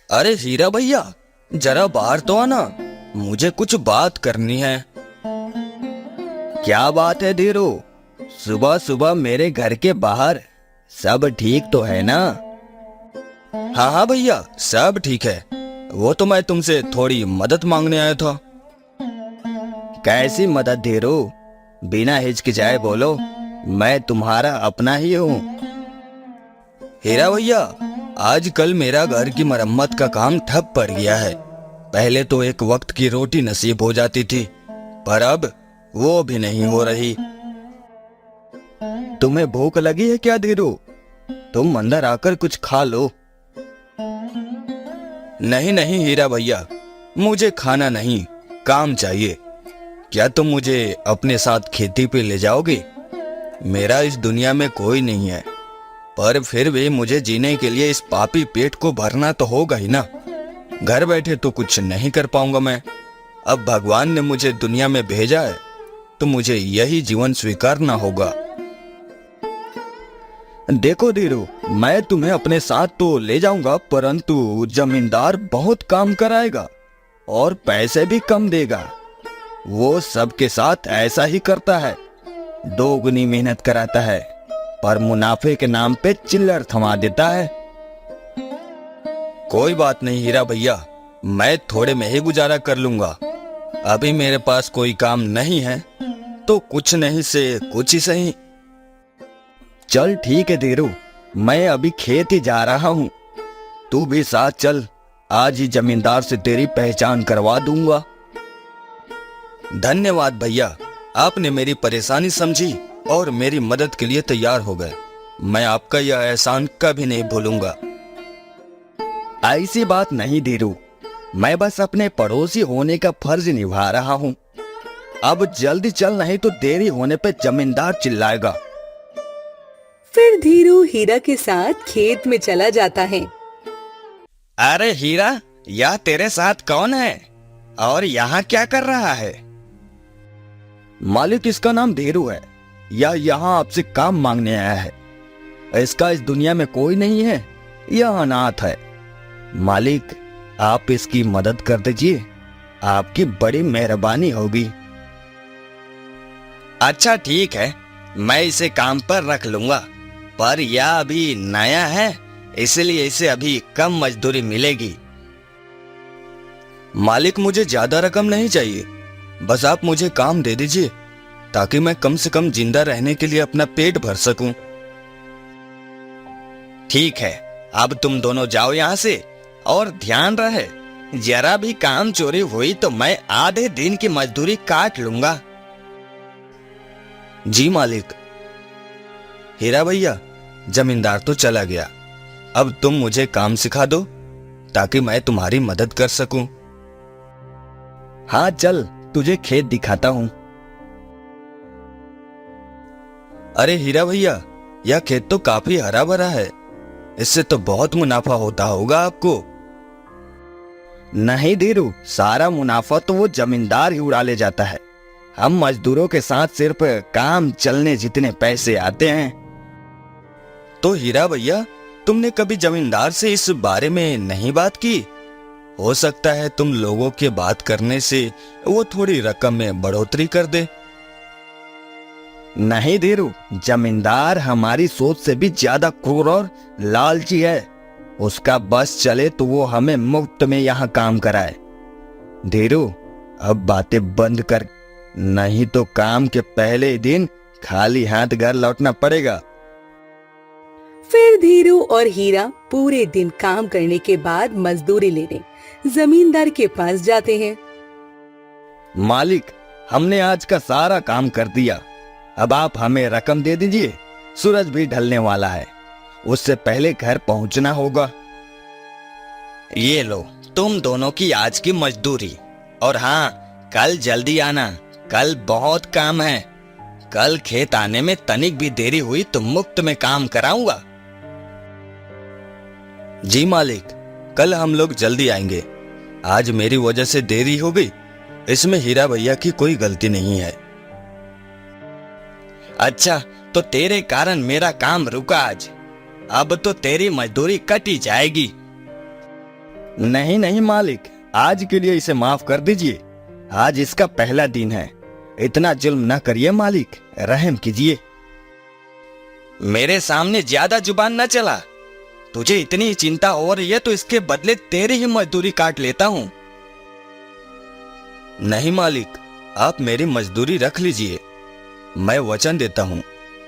अरे हीरा भैया, जरा बाहर तो आना, मुझे कुछ बात करनी है। क्या बात है धीरू? सुबह सुबह मेरे घर के बाहर? सब ठीक तो है ना? हाँ हाँ भैया, सब ठीक है। वो तो मैं तुमसे थोड़ी मदद मांगने आया था। कैसी मदद धीरू? बिना हिचकिचाए बोलो, मैं तुम्हारा अपना ही हूँ। हीरा भैया, आजकल मेरा घर की मरम्मत का काम ठप पड़ गया है। पहले तो एक वक्त की रोटी नसीब हो जाती थी, पर अब वो भी नहीं हो रही। तुम्हें भूख लगी है क्या धीरू? तुम अंदर आकर कुछ खा लो। नहीं नहीं हीरा भैया, मुझे खाना नहीं, काम चाहिए। क्या तुम मुझे अपने साथ खेती पे ले जाओगे? मेरा इस दुनिया में कोई नहीं है, पर फिर भी मुझे जीने के लिए इस पापी पेट को भरना तो होगा ही ना। घर बैठे तो कुछ नहीं कर पाऊंगा मैं। अब भगवान ने मुझे दुनिया में भेजा है, तो मुझे यही जीवन स्वीकारना होगा। देखो धीरू, मैं तुम्हें अपने साथ तो ले जाऊंगा, परंतु जमींदार बहुत काम कराएगा और पैसे भी कम देगा। वो सबके साथ ऐसा ही करता है, दोगुनी मेहनत कराता है, पर मुनाफे के नाम पे चिल्लर थमा देता है। कोई बात नहीं हीरा भैया, मैं थोड़े में ही गुजारा कर लूंगा। अभी मेरे पास कोई काम नहीं है, तो कुछ नहीं से कुछ ही सही। चल ठीक है धीरू, मैं अभी खेत ही जा रहा हूँ, तू भी साथ चल। आज ही जमींदार से तेरी पहचान करवा दूंगा। धन्यवाद भैया, आपने मेरी परेशानी समझी और मेरी मदद के लिए तैयार हो गए। मैं आपका यह एहसान कभी नहीं भूलूंगा। ऐसी बात नहीं धीरू, मैं बस अपने पड़ोसी होने का फर्ज निभा रहा हूँ। अब जल्दी चल, नहीं तो देरी होने पे जमींदार चिल्लाएगा। फिर धीरू हीरा के साथ खेत में चला जाता है। अरे हीरा, यह तेरे साथ कौन है और यहाँ क्या कर रहा है? मालिक, इसका नाम धीरू है। यह यहाँ आपसे काम मांगने आया है। इसका इस दुनिया में कोई नहीं है, यह अनाथ है। मालिक, आप इसकी मदद कर दीजिए, आपकी बड़ी मेहरबानी होगी। अच्छा ठीक है, मैं इसे काम पर रख लूंगा, पर यह अभी नया है, इसलिए इसे अभी कम मजदूरी मिलेगी। मालिक, मुझे ज्यादा रकम नहीं चाहिए, बस आप मुझे काम दे दीजिए, ताकि मैं कम से कम जिंदा रहने के लिए अपना पेट भर सकूं। ठीक है, अब तुम दोनों जाओ यहाँ से, और ध्यान रहे, जरा भी काम चोरी हुई तो मैं आधे दिन की मजदूरी काट लूंगा। जी मालिक। हीरा भैया, जमींदार तो चला गया, अब तुम मुझे काम सिखा दो, ताकि मैं तुम्हारी मदद कर सकूं। हाँ चल, तुझे खेत दिखाता हूं। अरे हीरा भैया, यह खेत तो काफी हरा भरा है, इससे तो बहुत मुनाफा होता होगा आपको। नहीं धीरू, सारा मुनाफा तो वो जमींदार ही उड़ा ले जाता है। हम मजदूरों के साथ सिर्फ काम चलने जितने पैसे आते हैं। तो हीरा भैया, तुमने कभी जमींदार से इस बारे में नहीं बात की? हो सकता है तुम लोगों के बात करने से वो थोड़ी रकम में बढ़ोतरी कर दे। नहीं धीरू, जमींदार हमारी सोच से भी ज्यादा क्रूर और लालची है। उसका बस चले तो वो हमें मुफ्त में यहाँ काम कराए। धीरू, अब बातें बंद कर, नहीं तो काम के पहले ही दिन खाली हाथ घर लौटना पड़ेगा। फिर धीरू और हीरा पूरे दिन काम करने के बाद मजदूरी लेने जमींदार के पास जाते हैं। मालिक, हमने आज का सारा काम कर दिया, अब आप हमें रकम दे दीजिए। सूरज भी ढलने वाला है, उससे पहले घर पहुंचना होगा। ये लो तुम दोनों की आज की मजदूरी, और हाँ, कल जल्दी आना, कल बहुत काम है। कल खेत आने में तनिक भी देरी हुई तो मुफ्त में काम कराऊंगा। जी मालिक, कल हम लोग जल्दी आएंगे। आज मेरी वजह से देरी हो गई, इसमें हीरा भैया की कोई गलती नहीं है। अच्छा, तो तेरे कारण मेरा काम रुका आज, अब तो तेरी मजदूरी कटी जाएगी। नहीं नहीं मालिक, आज के लिए इसे माफ कर दीजिए। आज इसका पहला दिन है। इतना जुल्म न करिए मालिक, रहम कीजिए। मेरे सामने ज्यादा जुबान न चला। तुझे इतनी चिंता हो रही है तो इसके बदले तेरी ही मजदूरी काट लेता हूँ। नहीं मालिक, आप मेरी मजदूरी रख लीजिए। मैं वचन देता हूँ,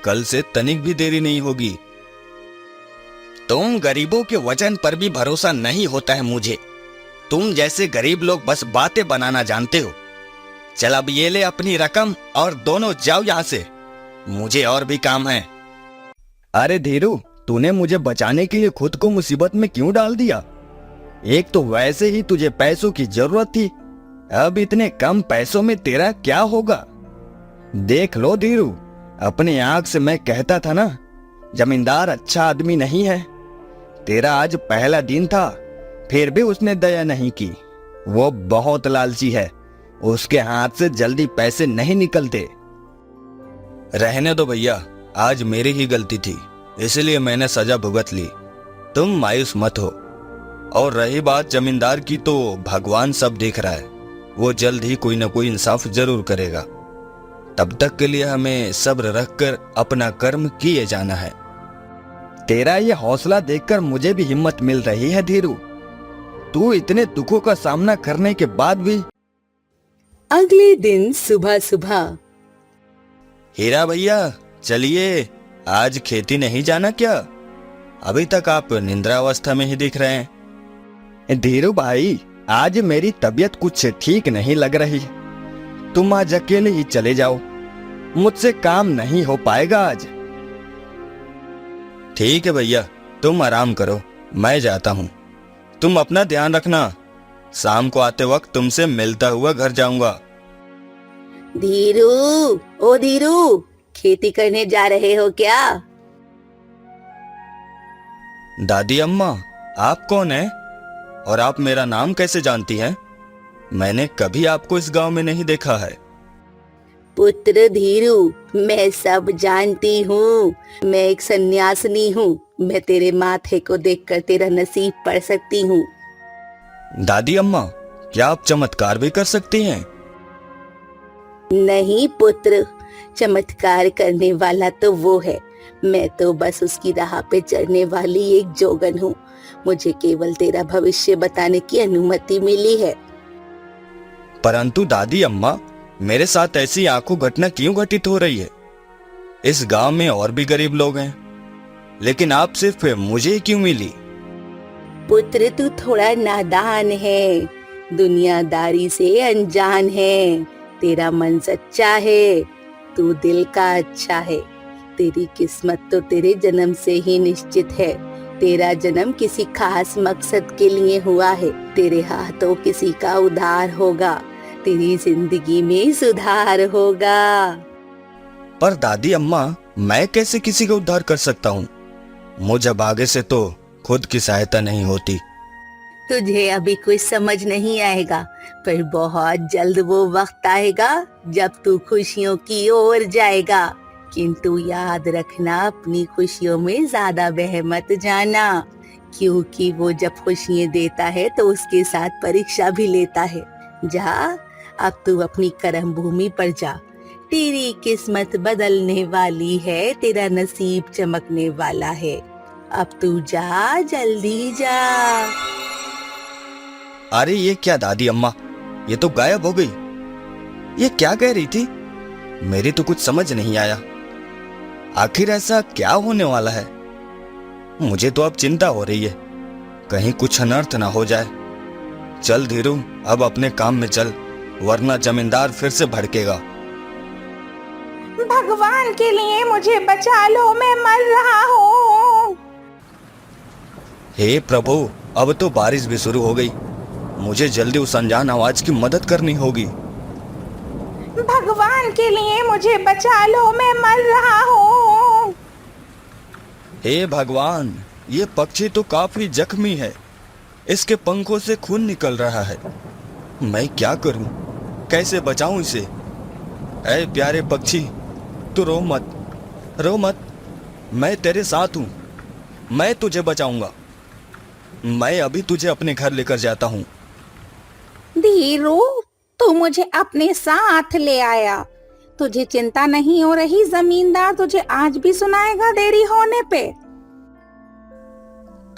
कल से तनिक भी देरी नहीं होगी। तुम गरीबों के वचन पर भी भरोसा नहीं होता है मुझे। तुम जैसे गरीब लोग बस बातें बनाना जानते हो। चल अब ये ले अपनी रकम और दोनों जाओ यहाँ से, मुझे और भी काम है। अरे धीरू, तूने मुझे बचाने के लिए खुद को मुसीबत में क्यों डाल दिया? एक तो वैसे ही तुझे पैसों की जरूरत थी, अब इतने कम पैसों में तेरा क्या होगा? देख लो धीरू, अपने आंख से मैं कहता था ना, जमींदार अच्छा आदमी नहीं है। तेरा आज पहला दिन था, फिर भी उसने दया नहीं की। वो बहुत लालची है, उसके हाथ से जल्दी पैसे नहीं निकलते। रहने दो भैया, आज मेरी ही गलती थी, इसलिए मैंने सजा भुगत ली। तुम मायूस मत हो। और रही बात जमींदार की, तो भगवान सब देख रहा है, वो जल्द ही कोई ना कोई इंसाफ जरूर करेगा। तब तक के लिए हमें सब्र रखकर अपना कर्म किए जाना है। तेरा ये हौसला देखकर मुझे भी हिम्मत मिल रही है धीरू। तू इतने दुखों का सामना करने के बाद भी। अगले दिन सुबह सुबह हीरा भैया चलिए, आज खेती नहीं जाना क्या? अभी तक आप निद्रावस्था में ही दिख रहे हैं। धीरू भाई, आज मेरी तबीयत कुछ ठीक नहीं लग रही। तुम आज अकेले ही चले जाओ, मुझसे काम नहीं हो पाएगा आज। ठीक है भैया, तुम आराम करो, मैं जाता हूँ। तुम अपना ध्यान रखना। शाम को आते वक्त तुमसे मिलता हुआ घर जाऊंगा। धीरू, ओ धीरू, खेती करने जा रहे हो क्या? दादी अम्मा, आप कौन हैं? और आप मेरा नाम कैसे जानती हैं? मैंने कभी आपको इस गांव में नहीं देखा है। पुत्र धीरू, मैं सब जानती हूँ। मैं एक सन्यासिनी हूँ। मैं तेरे माथे को देखकर तेरा नसीब पढ़ सकती हूँ। दादी अम्मा, क्या आप चमत्कार भी कर सकती हैं? नहीं पुत्र, चमत्कार करने वाला तो वो है। मैं तो बस उसकी राह पे चढ़ने वाली एक जोगन हूँ। मुझे केवल तेरा भविष्य बताने की अनुमति मिली है। परंतु दादी अम्मा, मेरे साथ ऐसी आंखों घटना क्यों घटित हो रही है? इस गांव में और भी गरीब लोग हैं, लेकिन आप सिर्फ मुझे क्यों मिली? पुत्र, तू थोड़ा नादान है, दुनियादारी से अनजान है। तेरा मन सच्चा है, तू दिल का अच्छा है। तेरी किस्मत तो तेरे जन्म से ही निश्चित है। तेरा जन्म किसी खास मकसद के लिए हुआ है। तेरे हाथों किसी का उद्धार होगा। तेरी जिंदगी में सुधार होगा। पर दादी अम्मा, मैं कैसे किसी का उद्धार कर सकता हूँ? मुझे अब आगे से तो खुद की सहायता नहीं होती। तुझे अभी कुछ समझ नहीं आएगा, पर बहुत जल्द वो वक्त आएगा जब तू खुशियों की ओर जाएगा। किंतु याद रखना, अपनी खुशियों में ज्यादा बह मत जाना, क्योंकि वो जब खुशियाँ देता है तो उसके साथ परीक्षा भी लेता है। जा, अब तू अपनी कर्म भूमि पर जा। तेरी किस्मत बदलने वाली है, तेरा नसीब चमकने वाला है। अब तू जा, जल्दी जा। अरे ये क्या दादी अम्मा, ये तो गायब हो गई। ये क्या कह रही थी? मेरी तो कुछ समझ नहीं आया। आखिर ऐसा क्या होने वाला है? मुझे तो अब चिंता हो रही है, कहीं कुछ अनर्थ ना हो जाए। चल धीरू, अब अपने काम में चल, वरना जमींदार फिर से भड़केगा। भगवान के लिए मुझे बचा लो, मैं मर रहा हूँ। हे प्रभु, अब तो बारिश भी शुरू हो गई। मुझे जल्दी उस अनजान आवाज की मदद करनी होगी। भगवान के लिए मुझे बचा लो, मैं मर रहा हूँ। हे भगवान, ये पक्षी तो काफी जख्मी है, इसके पंखों से खून निकल रहा है। मैं क्या करूं? कैसे बचाऊं इसे? ऐ प्यारे पक्षी, तू रो मत, रो मत। मैं तेरे साथ हूं, मैं तुझे बचाऊंगा। मैं अभी तुझे अपने घर लेकर जाता हूँ। धीरू, तू मुझे अपने साथ ले आया। तुझे चिंता नहीं हो रही? जमींदार तुझे आज भी सुनाएगा देरी होने पे।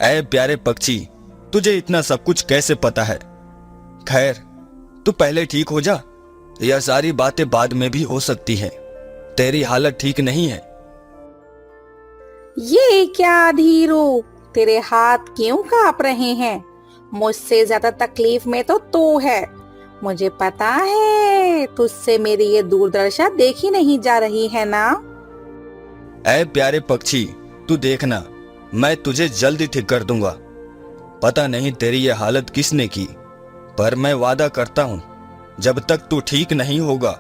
ऐ प्यारे पक्षी, तुझे इतना सब कुछ कैसे पता है? खैर, तू पहले ठीक हो जा। यह सारी बातें बाद में भी हो सकती हैं। तेरी हालत ठीक नहीं है। ये क्या धीरू, तेरे हाथ क्यों कांप रहे हैं? मुझसे ज्यादा तकलीफ में तो तू है। मुझे पता है तुझसे मेरी ये दुर्दशा देखी नहीं जा रही है ना। ऐ प्यारे पक्षी, तू देखना, मैं तुझे जल्दी ठीक कर दूंगा। पता नहीं तेरी ये हालत किसने की, पर मैं वादा करता हूं, जब तक तू ठीक नहीं होगा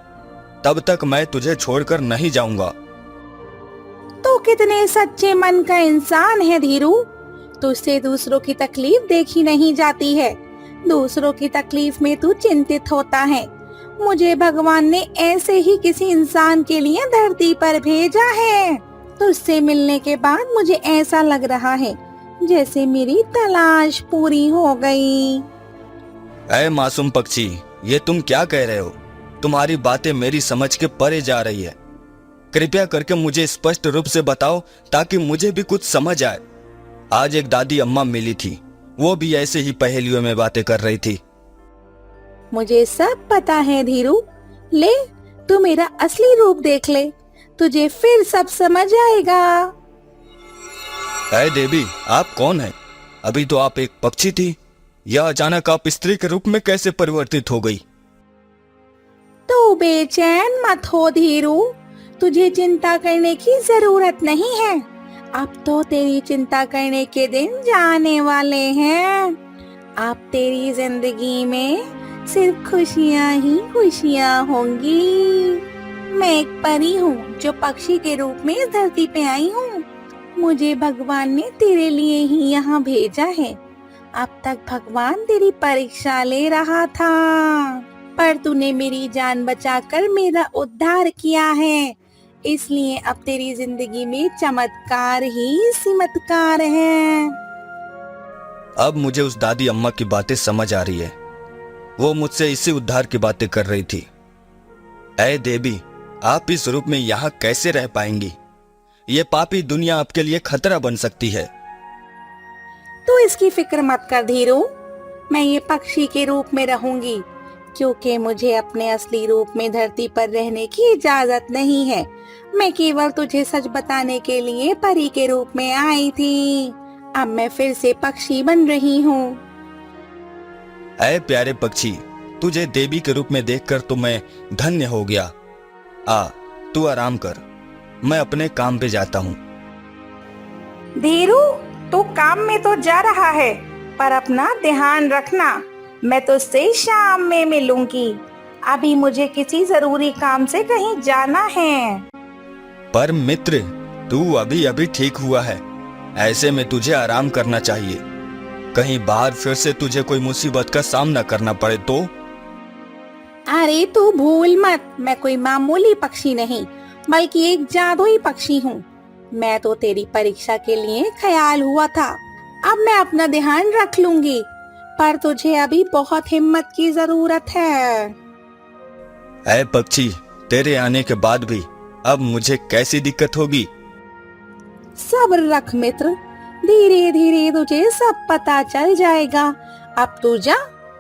तब तक मैं तुझे छोड़कर नहीं जाऊंगा। तू कितने सच्चे मन का इंसान है धीरू। तुझसे दूसरों की तकलीफ देखी नहीं जाती है। दूसरों की तकलीफ में तू चिंतित होता है। मुझे भगवान ने ऐसे ही किसी इंसान के लिए धरती पर भेजा है। तुझसे मिलने के बाद मुझे ऐसा लग रहा है जैसे मेरी तलाश पूरी हो गई। ऐ मासूम पक्षी, ये तुम क्या कह रहे हो? तुम्हारी बातें मेरी समझ के परे जा रही है। कृपया करके मुझे स्पष्ट रूप से बताओ ताकि मुझे भी कुछ समझ आए। आज एक दादी अम्मा मिली थी, वो भी ऐसे ही पहेलियों में बातें कर रही थी। मुझे सब पता है धीरू। ले, तू मेरा असली रूप देख ले, तुझे फिर सब समझ आएगा। ऐ देवी, आप कौन हैं? अभी तो आप एक पक्षी थी, यह अचानक आप स्त्री के रूप में कैसे परिवर्तित हो गई? तू बेचैन मत हो धीरू, तुझे चिंता करने की जरूरत नहीं है। अब तो तेरी चिंता करने के दिन जाने वाले हैं। अब तेरी जिंदगी में सिर्फ खुशियाँ ही खुशियाँ होंगी। मैं एक परी हूँ जो पक्षी के रूप में इस धरती पे आई हूँ। मुझे भगवान ने तेरे लिए ही यहाँ भेजा है। अब तक भगवान तेरी परीक्षा ले रहा था, पर तूने मेरी जान बचाकर मेरा उद्धार किया है। इसलिए अब तेरी जिंदगी में चमत्कार ही चमत्कार है। अब मुझे उस दादी अम्मा की बातें समझ आ रही है। वो मुझसे इसी उद्धार की बातें कर रही थी। ऐ देवी, आप इस रूप में यहाँ कैसे रह पाएंगी? ये पापी दुनिया आपके लिए खतरा बन सकती है। तू इसकी फिक्र मत कर धीरू, मैं ये पक्षी के रूप में रहूंगी, क्योंकि मुझे अपने असली रूप में धरती पर रहने की इजाजत नहीं है। मैं केवल तुझे सच बताने के लिए परी के रूप में आई थी। अब मैं फिर से पक्षी बन रही हूँ। ऐ प्यारे पक्षी, तुझे देवी के रूप में देखकर तो मैं धन्य हो गया। आ, तू आराम कर, मैं अपने काम पे जाता हूँ। धीरू, तू काम में तो जा रहा है, पर अपना ध्यान रखना। मैं तुझसे शाम में मिलूंगी। अभी मुझे किसी जरूरी काम से कहीं जाना है। पर मित्र, तू अभी अभी ठीक हुआ है, ऐसे में तुझे आराम करना चाहिए। कहीं बाहर फिर से तुझे कोई मुसीबत का सामना करना पड़े तो? अरे तू भूल मत, मैं कोई मामूली पक्षी नहीं, बल्कि एक जादुई पक्षी हूँ। मैं तो तेरी परीक्षा के लिए ख्याल हुआ था। अब मैं अपना ध्यान रख लूंगी, पर तुझे अभी बहुत हिम्मत की जरूरत है। ऐ पक्षी, तेरे आने के बाद भी अब मुझे कैसी दिक्कत होगी? सब्र रख मित्र, धीरे धीरे तुझे सब पता चल जाएगा। अब तू जा,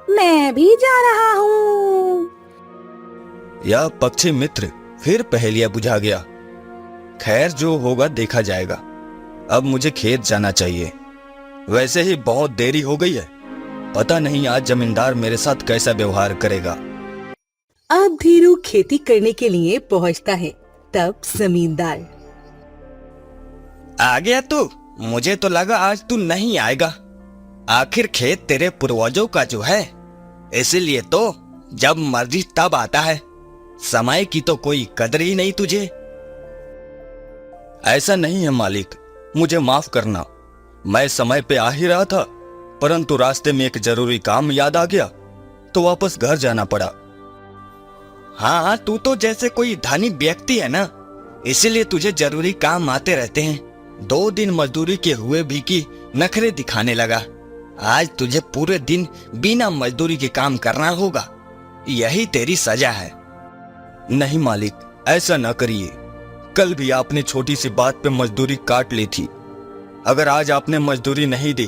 मैं भी जा रहा हूँ। यह पक्षी मित्र फिर पहेलियां बुझा गया। खैर, जो होगा देखा जाएगा। अब मुझे खेत जाना चाहिए। वैसे ही बहुत देरी हो गई है। पता नहीं आज जमींदार मेरे साथ कैसा व्यवहार करेगा। अब धीरू खेती करने के लिए पहुंचता है। तब जमींदार, आ गया तू? मुझे तो लगा आज तू नहीं आएगा। आखिर खेत तेरे पूर्वजों का जो है, इसीलिए तो जब मर्जी तब आता है। समय की तो कोई कदर ही नहीं तुझे। ऐसा नहीं है मालिक, मुझे माफ करना। मैं समय पे आ ही रहा था, परंतु रास्ते में एक जरूरी काम याद आ गया तो वापस घर जाना पड़ा। हाँ, तू तो जैसे कोई धनी व्यक्ति है ना, इसीलिए तुझे जरूरी काम आते रहते हैं। 2 दिन मजदूरी के हुए भी कि नखरे दिखाने लगा। आज तुझे पूरे दिन बिना मजदूरी के काम करना होगा। यही तेरी सजा है। नहीं मालिक, ऐसा न करिए। कल भी आपने छोटी सी बात पे मजदूरी काट ली थी। अगर आज आपने मजदूरी नहीं दी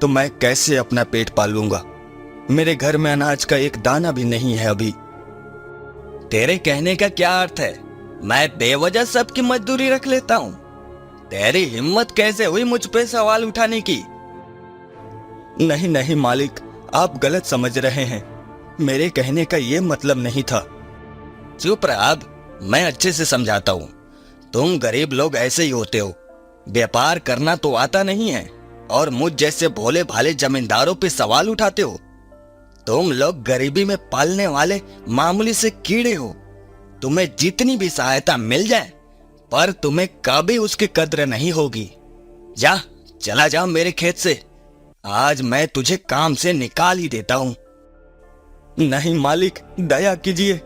तो मैं कैसे अपना पेट पालूंगा? मेरे घर में अनाज का एक दाना भी नहीं है अभी। तेरे कहने का क्या अर्थ है? मैं बेवजह सबकी मजदूरी रख लेता हूँ? तेरी हिम्मत कैसे हुई मुझ पे सवाल उठाने की? नहीं नहीं मालिक, आप गलत समझ रहे हैं। मेरे कहने का ये मतलब नहीं था। चुप रह, अब मैं अच्छे से समझाता हूँ। तुम गरीब लोग ऐसे ही होते हो। व्यापार करना तो आता नहीं है और मुझ जैसे भोले भाले जमींदारों पे सवाल उठाते हो। तुम लोग गरीबी में पालने वाले मामूली से कीड़े हो। तुम्हें जितनी भी सहायता मिल जाए पर तुम्हें कभी उसकी कद्र नहीं होगी। चला जा मेरे खेत से। आज मैं तुझे काम से निकाल ही देता हूँ। नहीं मालिक, दया कीजिए।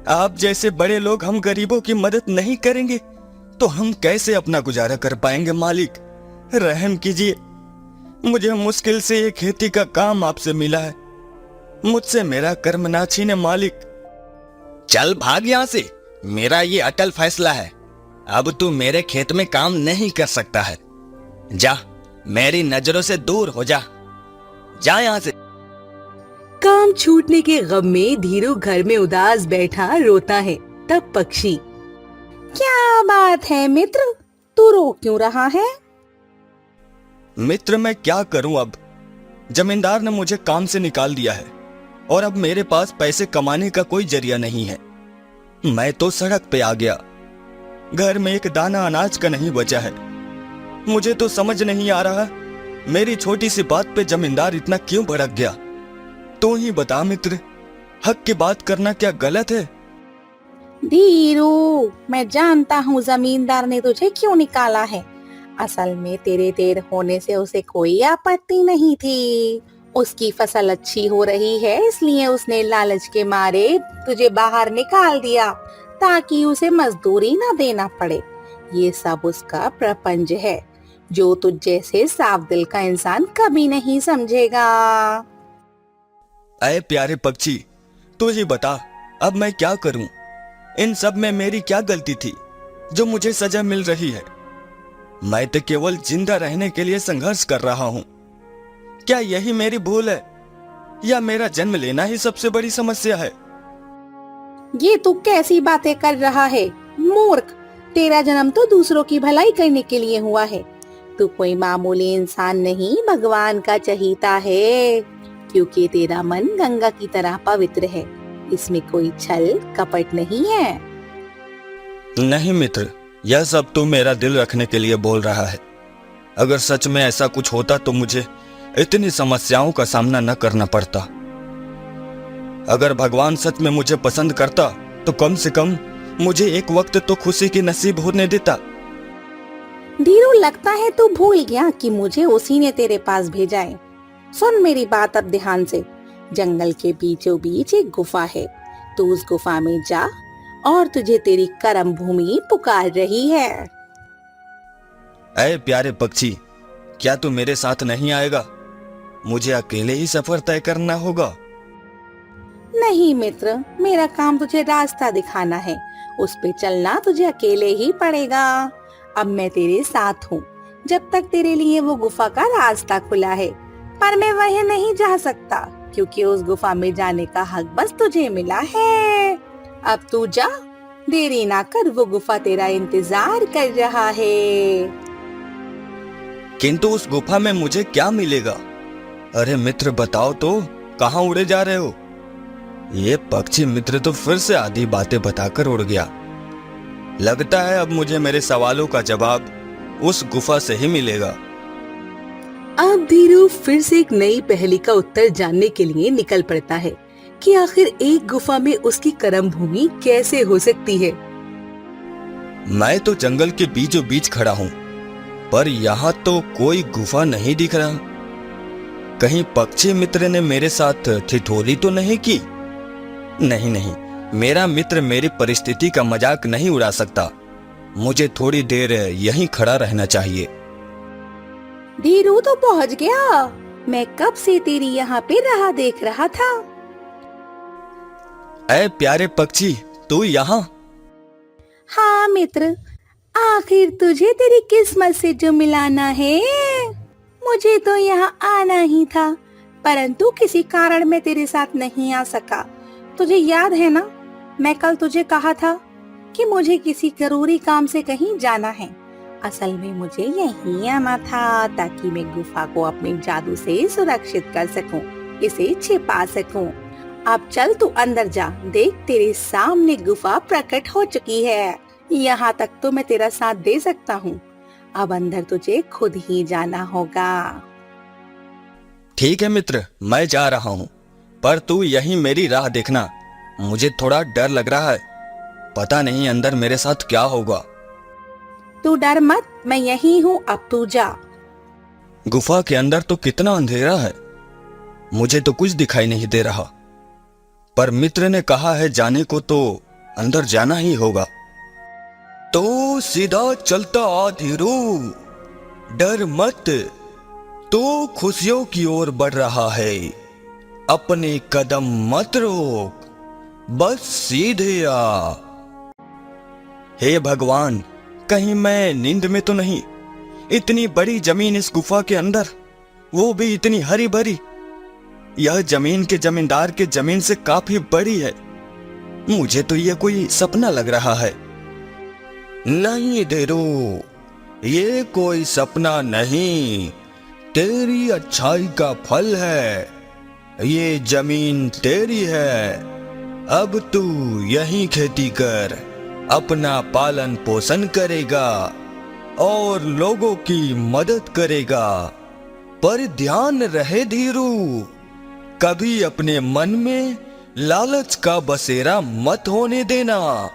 आप जैसे बड़े लोग हम गरीबों की मदद नहीं करेंगे तो हम कैसे अपना गुजारा कर पाएंगे? मालिक, रहम कीजिए। मुझे मुश्किल से ये खेती का काम आपसे मिला है। मुझसे मेरा कर्म ना छीने मालिक। चल भाग यहां से। मेरा ये अटल फैसला है। अब तू मेरे खेत में काम नहीं कर सकता है। जा, मेरी नजरों से दूर हो जा। जा यहां से। काम छूटने के गम में धीरू घर में उदास बैठा रोता है। तब पक्षी, क्या बात है मित्र, तू रो क्यों रहा है? मित्र, मैं क्या करूं अब? जमींदार ने मुझे काम से निकाल दिया है और अब मेरे पास पैसे कमाने का कोई जरिया नहीं है। मैं तो सड़क पे आ गया। घर में एक दाना अनाज का नहीं बचा है। मुझे तो समझ नहीं आ रहा मेरी छोटी सी बात पे जमींदार इतना क्यों भड़क गया। तू ही बता मित्र, हक की बात करना क्या गलत है? धीरू, मैं जानता हूँ जमींदार ने तुझे क्यों निकाला है। असल में तेरे देर होने से उसे कोई आपत्ति नहीं थी। उसकी फसल अच्छी हो रही है इसलिए उसने लालच के मारे तुझे बाहर निकाल दिया ताकि उसे मजदूरी न देना पड़े। ये सब उसका प्रपंच है जो तुझ जैसे साफ दिल का इंसान कभी नहीं समझेगा। अरे प्यारे पक्षी, तू ही बता, अब मैं क्या करूं? इन सब में मेरी क्या गलती थी जो मुझे सजा मिल रही है? मैं तो केवल जिंदा रहने के लिए संघर्ष कर रहा हूं। क्या यही मेरी भूल है या मेरा जन्म लेना ही सबसे बड़ी समस्या है? ये तू कैसी बातें कर रहा है मूर्ख? तेरा जन्म तो दूसरों की भलाई करने के लिए हुआ है। तू कोई मामूली इंसान नहीं, भगवान का चहीता है, क्योंकि तेरा मन गंगा की तरह पवित्र है। इसमें कोई छल कपट नहीं है। नहीं मित्र, यह सब तो मेरा दिल रखने के लिए बोल रहा है। अगर सच में ऐसा कुछ होता तो मुझे इतनी समस्याओं का सामना न करना पड़ता। अगर भगवान सच में मुझे पसंद करता तो कम से कम मुझे एक वक्त तो खुशी की नसीब होने देता। धीरू, लगता है तू भूल गया कि मुझे उसी ने तेरे पास भेजा है। सुन मेरी बात अब ध्यान से। जंगल के बीचों बीच एक गुफा है। तू उस गुफा में जा और तुझे तेरी कर्म भूमि पुकार रही है। ऐ प्यारे पक्षी, क्या तू मेरे साथ नहीं आएगा? मुझे अकेले ही सफर तय करना होगा। नहीं मित्र, मेरा काम तुझे रास्ता दिखाना है। उस पे चलना तुझे अकेले ही पड़ेगा। अब मैं तेरे साथ हूँ जब तक तेरे लिए वो गुफा का रास्ता खुला है, पर मैं वहीं नहीं जा सकता क्योंकि उस गुफा में जाने का हक बस तुझे मिला है। अब तू जा, देरी ना कर, वो गुफा तेरा इंतजार कर रहा है। किंतु उस गुफा में मुझे क्या मिलेगा? अरे मित्र, बताओ तो, कहाँ उड़े जा रहे हो? ये पक्षी मित्र तो फिर से आधी बातें बताकर उड़ गया। लगता है अब मुझे मेरे सवालों का जवाब उस गुफा से ही मिलेगा। अब धीरू फिर से एक नई पहेली का उत्तर जानने के लिए निकल पड़ता है कि आखिर एक गुफा में उसकी कर्म भूमि कैसे हो सकती है। मैं तो जंगल के बीचों बीच खड़ा हूँ, पर यहाँ तो कोई गुफा नहीं दिख रहा। कहीं पक्षी मित्र ने मेरे साथ ठिठोली तो नहीं की? नहीं नहीं, मेरा मित्र मेरी परिस्थिति का मजाक नहीं उड़ा सकता। मुझे थोड़ी देर यहीं खड़ा रहना चाहिए। धीरू तो पहुँच गया। मैं कब से तेरी यहाँ पे राह देख रहा था। ऐ प्यारे पक्षी, तू यहाँ? हाँ मित्र, आखिर तुझे तेरी किस्मत से जो मिलाना है। मुझे तो यहाँ आना ही था, परंतु किसी कारण मैं तेरे साथ नहीं आ सका। तुझे याद है ना, मैं कल तुझे कहा था कि मुझे किसी जरूरी काम से कहीं जाना है। असल में मुझे यहीं आना था ताकि मैं गुफा को अपने जादू से सुरक्षित कर सकूं, इसे छिपा सकूं। अब चल तू अंदर जा, देख तेरे सामने गुफा प्रकट हो चुकी है। यहाँ तक तो मैं तेरा साथ दे सकता हूँ, अब अंदर तुझे खुद ही जाना होगा। ठीक है मित्र, मैं जा रहा हूँ, पर तू यहीं मेरी राह देखना। मुझे थोड़ा डर लग रहा है, पता नहीं अंदर मेरे साथ क्या होगा। तू डर मत, मैं यहीं हूँ, अब तू जा। गुफा के अंदर तो कितना अंधेरा है, मुझे तो कुछ दिखाई नहीं दे रहा, पर मित्र ने कहा है जाने को तो अंदर जाना ही होगा। तो सीधा चलता आ धीरू, डर मत, तो खुशियों की ओर बढ़ रहा है। अपने कदम मत रोक, बस सीधे आ। हे भगवान, कहीं मैं नींद में तो नहीं? इतनी बड़ी जमीन इस गुफा के अंदर, वो भी इतनी हरी भरी। यह जमीन के जमींदार के जमीन से काफी बड़ी है। मुझे तो यह कोई सपना लग रहा है। नहीं धीरू, ये कोई सपना नहीं, तेरी अच्छाई का फल है। ये जमीन तेरी है, अब तू यहीं खेती कर, अपना पालन पोषण करेगा और लोगों की मदद करेगा। पर ध्यान रहे धीरू, कभी अपने मन में लालच का बसेरा मत होने देना,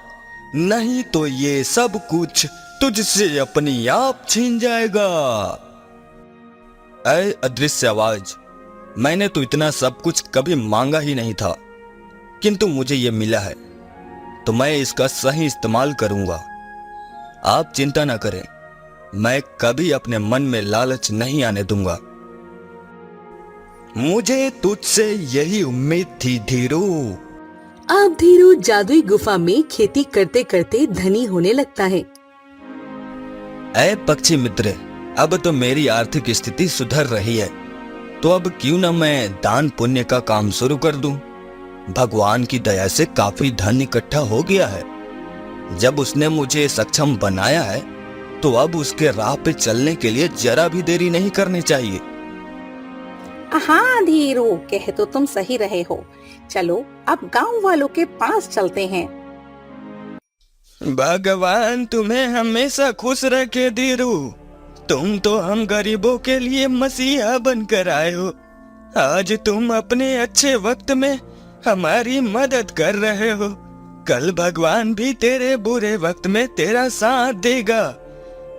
नहीं तो ये सब कुछ तुझसे अपने आप छीन जाएगा। ऐ अदृश्य आवाज, मैंने तो इतना सब कुछ कभी मांगा ही नहीं था, किंतु मुझे ये मिला है तो मैं इसका सही इस्तेमाल करूंगा। आप चिंता ना करें, मैं कभी अपने मन में लालच नहीं आने दूंगा। मुझे तुझसे यही उम्मीद थी धीरू। अब धीरू जादुई गुफा में खेती करते करते धनी होने लगता है। ऐ पक्षी मित्र, अब तो मेरी आर्थिक स्थिति सुधर रही है, तो अब क्यों न मैं दान पुण्य का काम शुरू कर दूं। भगवान की दया से काफी धन इकट्ठा हो गया है। जब उसने मुझे सक्षम बनाया है तो अब उसके राह पे चलने के लिए जरा भी देरी नहीं करनी चाहिए। हाँ धीरू, कह तो तुम सही रहे हो। चलो अब गांव वालों के पास चलते हैं। भगवान तुम्हें हमेशा खुश रखे धीरू, तुम तो हम गरीबों के लिए मसीहा बनकर आए हो। आज तुम अपने अच्छे वक्त में हमारी मदद कर रहे हो, कल भगवान भी तेरे बुरे वक्त में तेरा साथ देगा।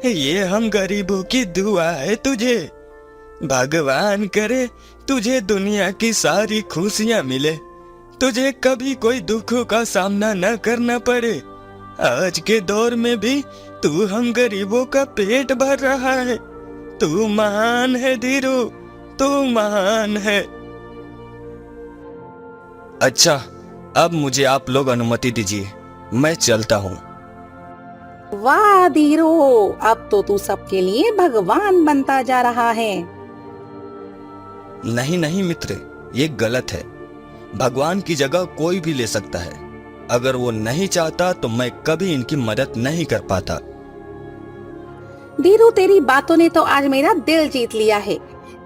ये हम गरीबों की दुआ है तुझे। भगवान करे तुझे दुनिया की सारी खुशियां मिले, तुझे कभी कोई दुखों का सामना न करना पड़े। आज के दौर में भी तू हम गरीबों का पेट भर रहा है। तू महान है धीरू, तू महान है। अच्छा, अब मुझे आप लोग अनुमति दीजिए, मैं चलता हूँ। वाह धीरू, अब तो तू सबके लिए भगवान बनता जा रहा है। नहीं नहीं मित्र, ये गलत है। भगवान की जगह कोई भी ले सकता है। अगर वो नहीं चाहता तो मैं कभी इनकी मदद नहीं कर पाता। धीरू, तेरी बातों ने तो आज मेरा दिल जीत लिया है।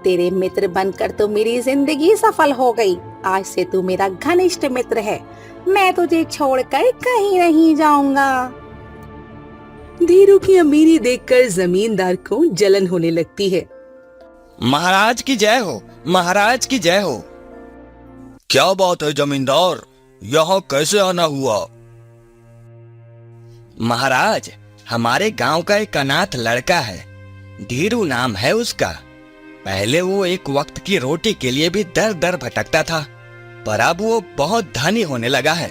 तेरे मित्र बनकर तो मेरी जिंदगी सफल हो गई। आज से तू मेरा घनिष्ठ मित्र है। मैं तुझे छोड़कर कहीं नहीं जाऊंगा। धीरू की अमीरी देखकर जमींदार को जलन होने लगती है। महाराज की जय हो, महाराज की जय हो। क्या बात है जमींदार, यहाँ कैसे आना हुआ? महाराज, हमारे गांव का एक अनाथ लड़का है, धीरू नाम है उसका। पहले वो एक वक्त की रोटी के लिए भी दर दर भटकता था, पर अब वो बहुत धनी होने लगा है।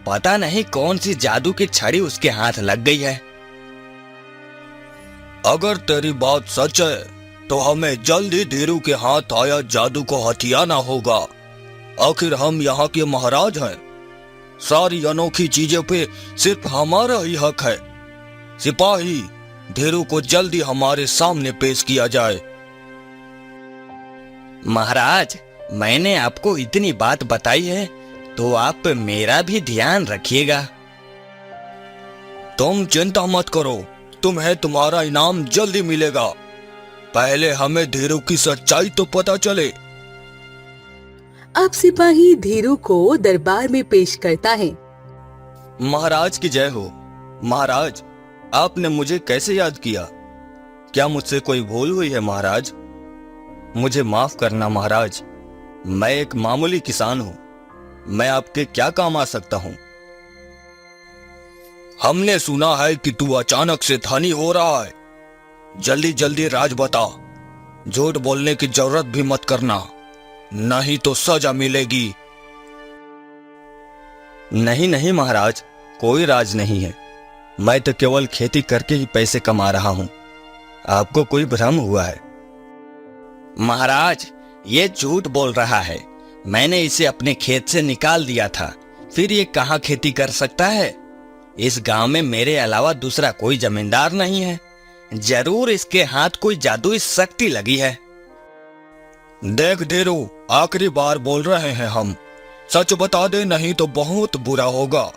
पता नहीं कौन सी जादू की छड़ी उसके हाथ लग गई है। अगर तेरी बात सच है तो हमें जल्द ही धीरू के हाथ आया जादू को हथियाना होगा। आखिर हम यहाँ के महाराज हैं। सारी अनोखी चीजों पे सिर्फ हमारा ही हक है। सिपाही, धीरू को जल्दी हमारे सामने पेश किया जाए। महाराज, मैंने आपको इतनी बात बताई है तो आप मेरा भी ध्यान रखिएगा। तुम चिंता मत करो, तुम्हें तुम्हारा इनाम जल्दी मिलेगा। पहले हमें धीरू की सच्चाई तो पता चले। अब सिपाही धीरू को दरबार में पेश करता है। महाराज की जय हो। महाराज, आपने मुझे कैसे याद किया? क्या मुझसे कोई भूल हुई है महाराज? मुझे माफ करना महाराज, मैं एक मामूली किसान हूं। मैं आपके क्या काम आ सकता हूं? हमने सुना है कि तू अचानक से धनी हो रहा है। जल्दी जल्दी राज बता। झूठ बोलने की जरूरत भी मत करना, नहीं तो सजा मिलेगी। नहीं नहीं महाराज, कोई राज नहीं है। मैं तो केवल खेती करके ही पैसे कमा रहा हूं। आपको कोई भ्रम हुआ है। महाराज, ये झूठ बोल रहा है। मैंने इसे अपने खेत से निकाल दिया था, फिर ये कहां खेती कर सकता है? इस गांव में मेरे अलावा दूसरा कोई जमींदार नहीं है। जरूर इसके हाथ कोई जादुई शक्ति लगी है। देख धीरू, आखिरी बार बोल रहे हैं हम। सच बता दे, नहीं तो बहुत बुरा होगा।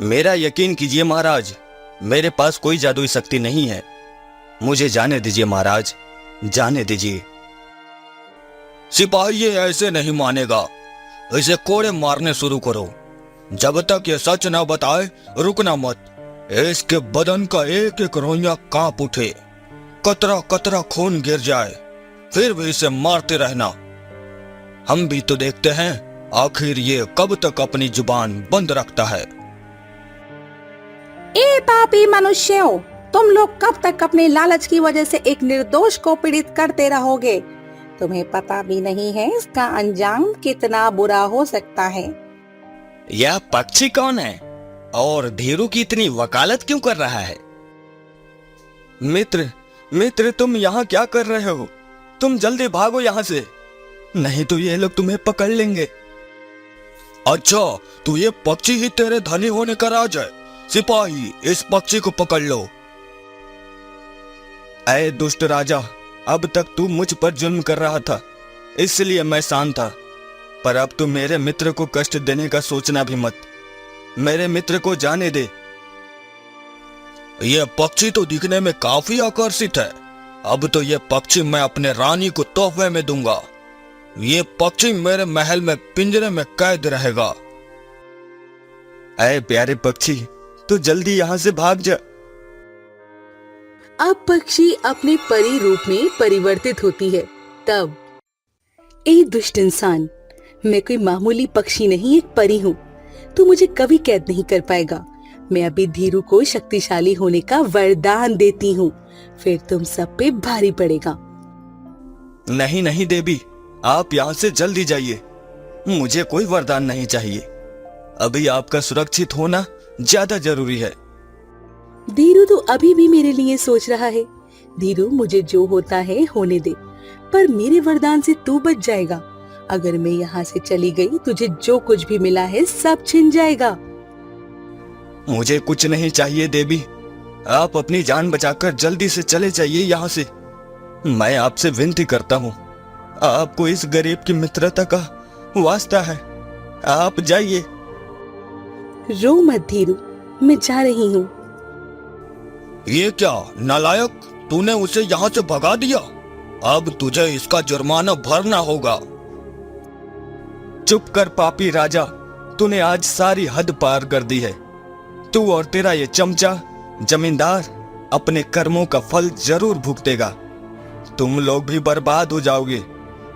मेरा यकीन कीजिए महाराज, मेरे पास कोई जादुई शक्ति नहीं है। मुझे जाने दीजिए महाराज, जाने दीजिए। सिपाही ये ऐसे नहीं मानेगा। इसे कोड़े मारने शुरू करो। जब तक ये सच न बताए रुकना मत। इसके बदन का एक एक रोइयां कांप उठे, कतरा कतरा खून गिर जाए, फिर भी इसे मारते रहना। हम भी तो देखते हैं आखिर ये कब तक अपनी जुबान बंद रखता है। ए पापी मनुष्यों, तुम लोग कब तक अपने लालच की वजह से एक निर्दोष को पीड़ित करते रहोगे? तुम्हें पता भी नहीं है इसका अंजाम कितना बुरा हो सकता है। यह पक्षी कौन है और धीरू की इतनी वकालत क्यों कर रहा है? मित्र, मित्र, तुम यहाँ क्या कर रहे हो? तुम जल्दी भागो यहाँ से, नहीं तो ये लोग तुम्हें पकड़ लेंगे। अच्छा, तो ये पक्षी ही तेरे धनी होने का राज है? सिपाही, इस पक्षी को पकड़ लो। ऐ दुष्ट राजा, अब तक तू मुझ पर जुल्म कर रहा था, इसलिए मैं शांत था। पर अब तू मेरे मित्र को कष्ट देने का सोचना भी मत। मेरे मित्र को जाने दे। यह पक्षी तो दिखने में काफी आकर्षित है। अब तो यह पक्षी मैं अपने रानी को तोहफे में दूंगा। ये पक्षी मेरे महल में पिंजरे में कैद रहेगा। ऐ प्यारे पक्षी, तू जल्दी यहाँ से भाग जा। अब पक्षी अपने परी रूप में परिवर्तित होती है। तब, ए दुष्ट इंसान, मैं कोई मामूली पक्षी नहीं, एक परी हूँ। तू मुझे कभी कैद नहीं कर पाएगा। मैं अभी धीरू को शक्तिशाली होने का वरदान देती हूँ, फिर तुम सब पे भारी पड़ेगा। नहीं नहीं देवी, आप यहाँ से जल्दी जाइए। मुझे कोई वरदान नहीं चाहिए। अभी आपका सुरक्षित होना ज्यादा जरूरी है। धीरू तो अभी भी मेरे लिए सोच रहा है। धीरू, मुझे जो होता है होने दे, पर मेरे वरदान से तू बच जाएगा। अगर मैं यहाँ से चली गई, तुझे जो कुछ भी मिला है सब छिन जाएगा। मुझे कुछ नहीं चाहिए देवी, आप अपनी जान बचाकर जल्दी से चले जाइए यहाँ से। मैं आपसे विनती करता हूँ, आपको इस गरीब की मित्रता का वास्ता है, आप जाइए। रो मत धीरू, मैं जा रही हूँ। ये क्या नालायक, तूने उसे यहाँ से भगा दिया। अब तुझे इसका जुर्माना भरना होगा। चुप कर पापी राजा, तूने आज सारी हद पार कर दी है। तू और तेरा ये चमचा जमींदार अपने कर्मों का फल जरूर भुगतेगा। तुम लोग भी बर्बाद हो जाओगे।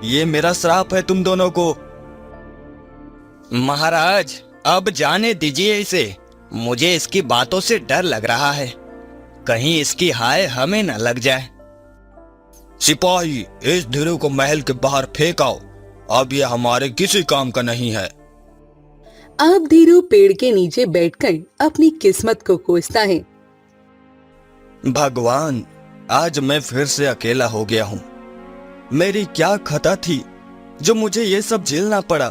ये मेरा श्राप है तुम दोनों को। महाराज, अब जाने दीजिए इसे। मुझे इसकी बातों से डर लग रहा है, कहीं इसकी हाय हमें न लग जाए। सिपाही, इस धीरू को महल के बाहर फेंक आओ। अब ये हमारे किसी काम का नहीं है। अब धीरू पेड़ के नीचे बैठकर अपनी किस्मत को कोसता है। भगवान, आज मैं फिर से अकेला हो गया हूँ। मेरी क्या खता थी जो मुझे ये सब झेलना पड़ा,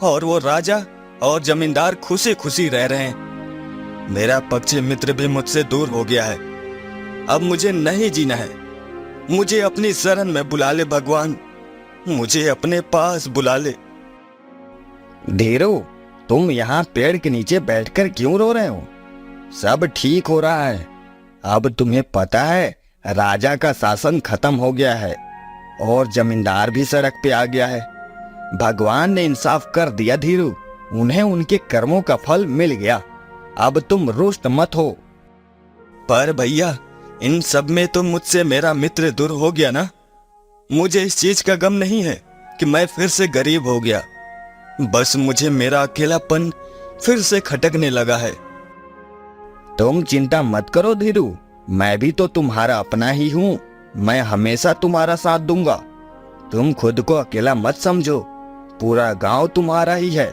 और वो राजा और जमींदार खुशी खुशी रह रहे हैं। मेरा पक्षी मित्र भी मुझसे दूर हो गया है। अब मुझे नहीं जीना है। मुझे अपनी शरण में बुला ले भगवान, मुझे अपने पास बुला ले। धीरू, तुम यहाँ पेड़ के नीचे बैठकर क्यों रो रहे हो? सब ठीक हो रहा है। अब तुम्हें पता है राजा का शासन खत्म हो गया है और जमींदार भी सड़क पे आ गया है। भगवान ने इंसाफ कर दिया धीरू, उन्हें उनके कर्मों का फल मिल गया। अब तुम रुष्ट मत हो। पर भैया, इन सब में तो मुझसे मेरा मित्र दूर हो गया ना। मुझे इस चीज का गम नहीं है कि मैं फिर से गरीब हो गया। बस मुझे मेरा अकेलापन फिर से खटकने लगा है। तुम चिंता मत करो धीरू, मैं भी तो तुम्हारा अपना ही हूँ। मैं हमेशा तुम्हारा साथ दूंगा। तुम खुद को अकेला मत समझो, पूरा गांव तुम्हारा ही है।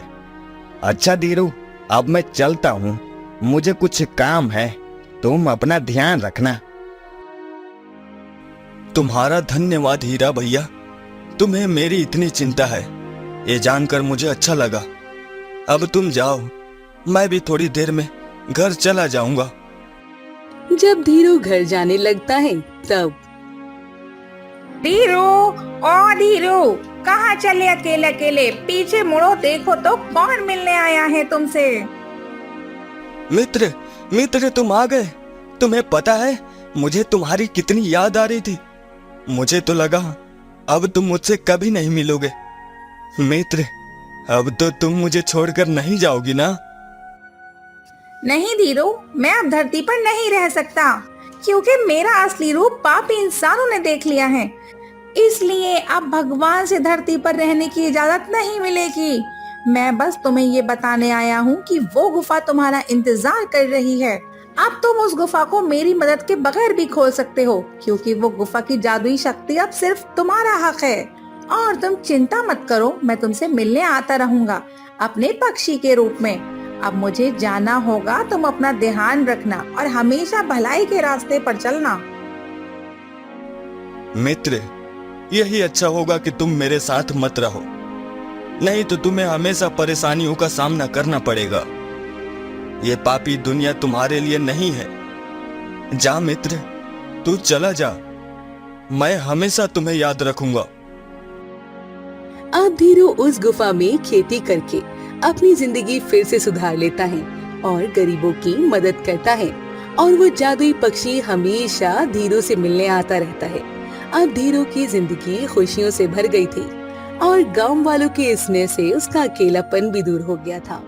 अच्छा धीरू, अब मैं चलता हूँ, मुझे कुछ काम है। तुम अपना ध्यान रखना। तुम्हारा धन्यवाद हीरा भैया, तुम्हें मेरी इतनी चिंता है, ये जानकर मुझे अच्छा लगा। अब तुम जाओ, मैं भी थोड़ी देर में घर चला जाऊंगा। जब धीरू घर जाने लगता है तब धीरू, ओ धीरू, कहाँ चले अकेले अकेले? पीछे मुड़ो, देखो तो कौन मिलने आया है तुमसे। मित्र, मित्र तुम आ गए। तुम्हें पता है मुझे तुम्हारी कितनी याद आ रही थी। मुझे तो लगा अब तुम मुझसे कभी नहीं मिलोगे। मित्र, अब तो तुम मुझे छोड़कर नहीं जाओगी ना? नहीं धीरू, मैं अब धरती पर नहीं रह सकता, क्योंकि मेरा असली रूप पापी इंसानों ने देख लिया है। इसलिए अब भगवान से धरती पर रहने की इजाजत नहीं मिलेगी। मैं बस तुम्हें ये बताने आया हूँ कि वो गुफा तुम्हारा इंतजार कर रही है। अब तुम उस गुफा को मेरी मदद के बगैर भी खोल सकते हो, क्योंकि वो गुफा की जादुई शक्ति अब सिर्फ तुम्हारा हक है। और तुम चिंता मत करो, मैं तुमसे मिलने आता रहूंगा अपने पक्षी के रूप में। अब मुझे जाना होगा, तुम अपना ध्यान रखना और हमेशा भलाई के रास्ते पर चलना। मित्र, यही अच्छा होगा कि तुम मेरे साथ मत रहो, नहीं तो तुम्हें हमेशा परेशानियों का सामना करना पड़ेगा। ये पापी दुनिया तुम्हारे लिए नहीं है। जा मित्र, तू चला जा, मैं हमेशा तुम्हें याद रखूंगा। अब धीरू उस गुफा में खेती करके अपनी जिंदगी फिर से सुधार लेता है और गरीबों की मदद करता है। और वो जादुई पक्षी हमेशा धीरू से मिलने आता रहता है। अब धीरू की जिंदगी खुशियों से भर गई थी और गांव वालों के स्नेह से उसका अकेलापन भी दूर हो गया था।